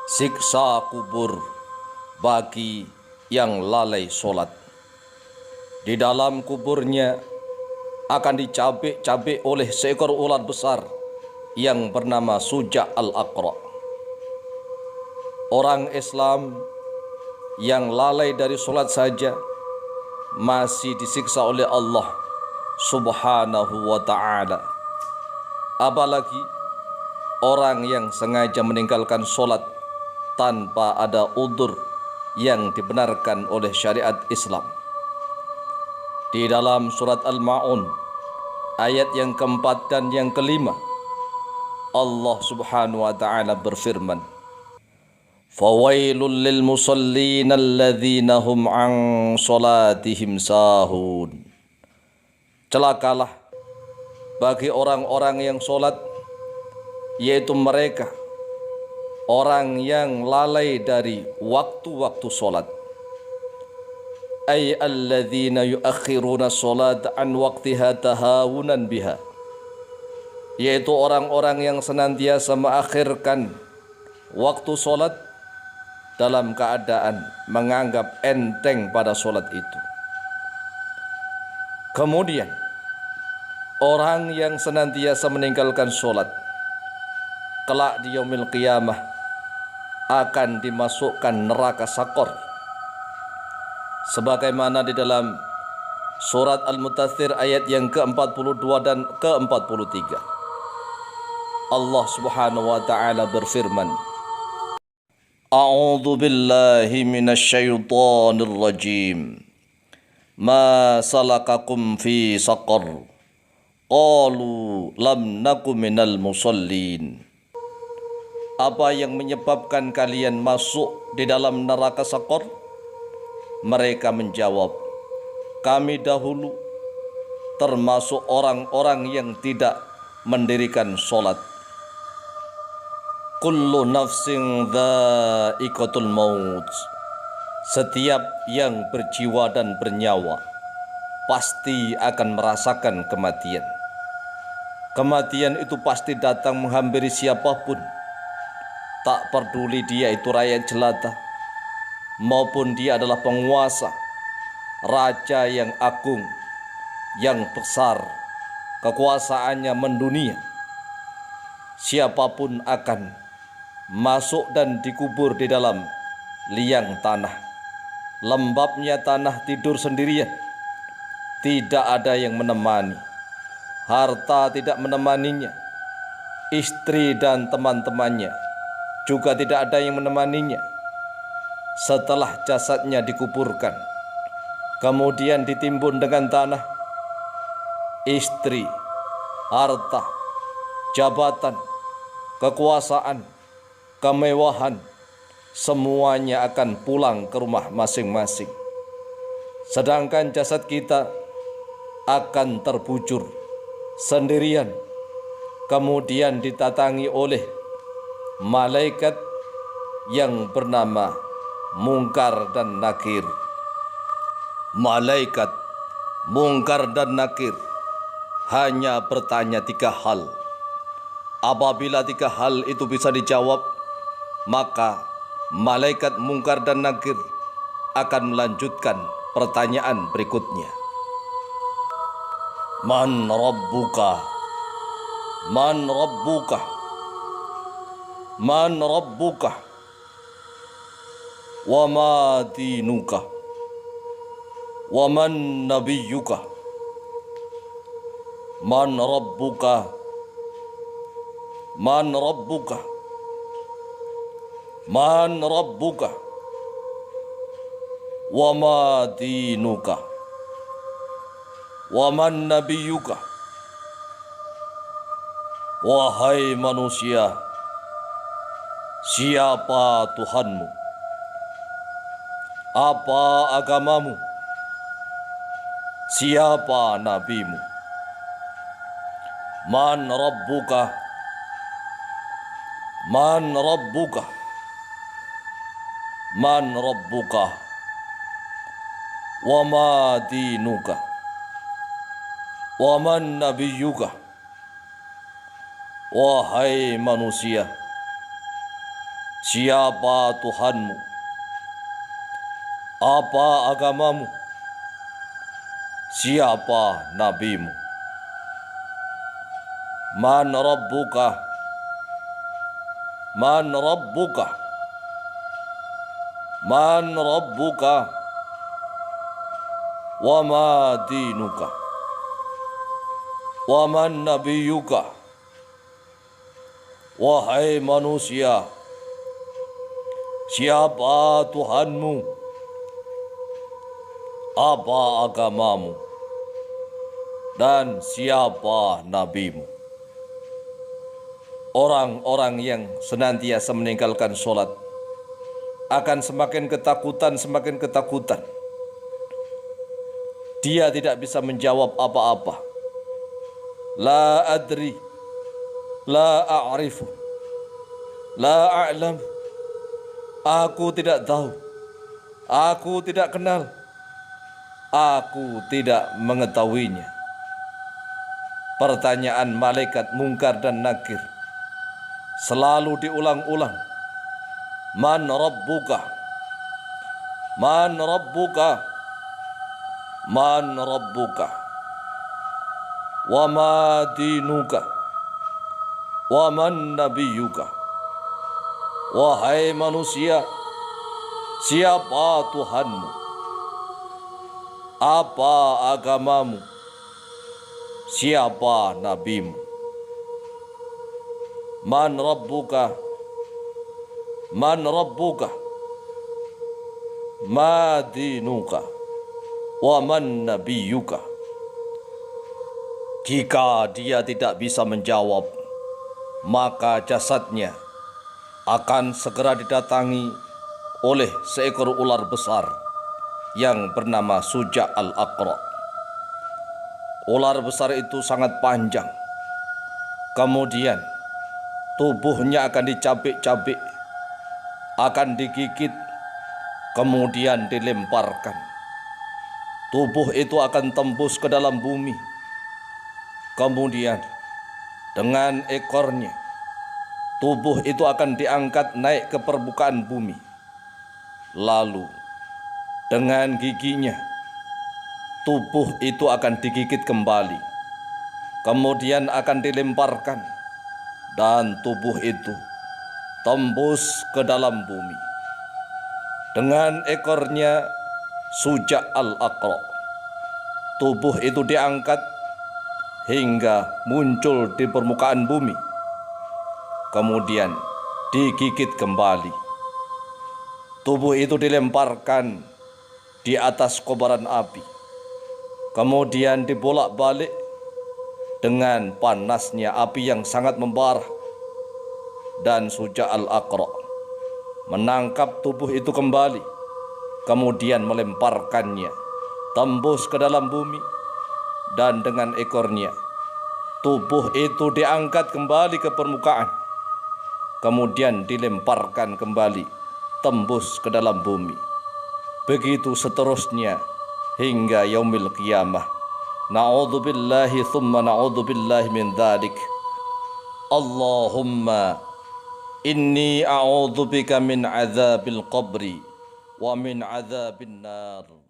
siksa kubur bagi yang lalai sholat. Di dalam kuburnya akan dicabik-cabik oleh seekor ular besar yang bernama Suja' al-Aqra. Orang Islam yang lalai dari sholat saja masih disiksa oleh Allah Subhanahu wa ta'ala. Apalagi orang yang sengaja meninggalkan sholat tanpa ada udzur yang dibenarkan oleh syariat Islam. Di dalam surat Al-Ma'un ayat yang keempat dan yang kelima, Allah Subhanahu wa ta'ala berfirman, "Fawailul lil musallin alladzina hum an salatihim sahun." Celakalah bagi orang-orang yang sholat, yaitu mereka orang yang lalai dari waktu-waktu sholat. Ay alladzina yuakhiruna sholat an waqtiha tahawunan biha, yaitu orang-orang yang senantiasa mengakhirkan waktu sholat dalam keadaan menganggap enteng pada sholat itu. Kemudian orang yang senantiasa meninggalkan sholat kelak di yaumil qiyamah akan dimasukkan neraka Saqar, sebagaimana di dalam surat Al-Mutaththir ayat yang ke-42 dan ke-43. Allah Subhanahu wa ta'ala berfirman, A'udzu billahi minasyaitonir rajim. Ma salakakum fi saqar? Qalu lam naku minal musallin. Apa yang menyebabkan kalian masuk di dalam neraka Saqar? Mereka menjawab, kami dahulu termasuk orang-orang yang tidak mendirikan sholat. Kullu nafsin dha'iqatul maut. Setiap yang berjiwa dan bernyawa pasti akan merasakan kematian. Kematian itu pasti datang menghampiri siapapun, tak peduli dia itu rakyat jelata maupun dia adalah penguasa, raja yang agung, yang besar, kekuasaannya mendunia. Siapapun akan masuk dan dikubur di dalam liang tanah. Lembabnya tanah, tidur sendirian. Tidak ada yang menemani. Harta tidak menemaninya. Istri dan teman-temannya juga tidak ada yang menemaninya. Setelah jasadnya dikuburkan, kemudian ditimbun dengan tanah, istri, harta, jabatan, kekuasaan, kemewahan, semuanya akan pulang ke rumah masing-masing. Sedangkan jasad kita akan terbujur sendirian, kemudian ditatangi oleh malaikat yang bernama Mungkar dan Nakir. Malaikat Mungkar dan Nakir hanya bertanya 3 hal. Apabila 3 hal itu bisa dijawab, maka malaikat Mungkar dan Nakir akan melanjutkan pertanyaan berikutnya. Man rabbuka? Man rabbuka? Man rabbuka? Wa ma dinuka? Wa man nabiyyuka? Man rabbuka? Man rabbuka? Man rabbuka? Wa ma dinuka? Wa man nabiyyuka? Wahai manusia, siapa Tuhanmu? Apa agamamu? Siapa nabimu? Man rabbuka? Man rabbuka? Man rabbuka? Wa ma dinuka? Wa man nabiyyuka? Wahai manusia, Siapa Tuhanmu? Apa agamamu? Siapa nabimu? Man rabbuka? Man rabbuka? Man rabbuka? Wa ma dinuka? Wa man nabiyuka? Wahai manusia, siapa Tuhanmu? Apa agamamu? Dan siapa nabimu? Orang-orang yang senantiasa meninggalkan sholat akan semakin ketakutan. Dia tidak bisa menjawab apa-apa. La adri, la a'rifu, la a'lam. Aku tidak tahu, aku tidak kenal, aku tidak mengetahuinya. Pertanyaan malaikat Mungkar dan Nakir selalu diulang-ulang. Man rabbuka? Man rabbuka? Man rabbuka? Wa ma dinuka? Wa man nabiyuka? Wahai manusia, siapa Tuhanmu? Apa agamamu? Siapa nabimu? Man rabbuka? Man rabbuka? Ma dinuka? Wa man nabiyuka? Jika dia tidak bisa menjawab, maka jasadnya akan segera didatangi oleh seekor ular besar yang bernama Suja' al-Aqra. Ular besar itu sangat panjang. Kemudian tubuhnya akan dicabik-cabik, akan digigit, kemudian dilemparkan. Tubuh itu akan tembus ke dalam bumi. Kemudian dengan ekornya, tubuh itu akan diangkat naik ke permukaan bumi. Lalu dengan giginya, tubuh itu akan digigit kembali. Kemudian akan dilemparkan dan tubuh itu tembus ke dalam bumi. Dengan ekornya Suja' al-Aqra, tubuh itu diangkat hingga muncul di permukaan bumi. Kemudian digigit kembali. Tubuh itu dilemparkan di atas kobaran api. Kemudian dibolak-balik dengan panasnya api yang sangat membara. Dan Suja' al-Aqra menangkap tubuh itu kembali, kemudian melemparkannya tembus ke dalam bumi. Dan dengan ekornya, tubuh itu diangkat kembali ke permukaan, kemudian dilemparkan kembali tembus ke dalam bumi. Begitu seterusnya hingga yaumil qiyamah. Na'udzubillahi thumma na'udzubillahi min dzalik. Allahumma inni a'udzubika min adzabil qabri wa min adzabin nar.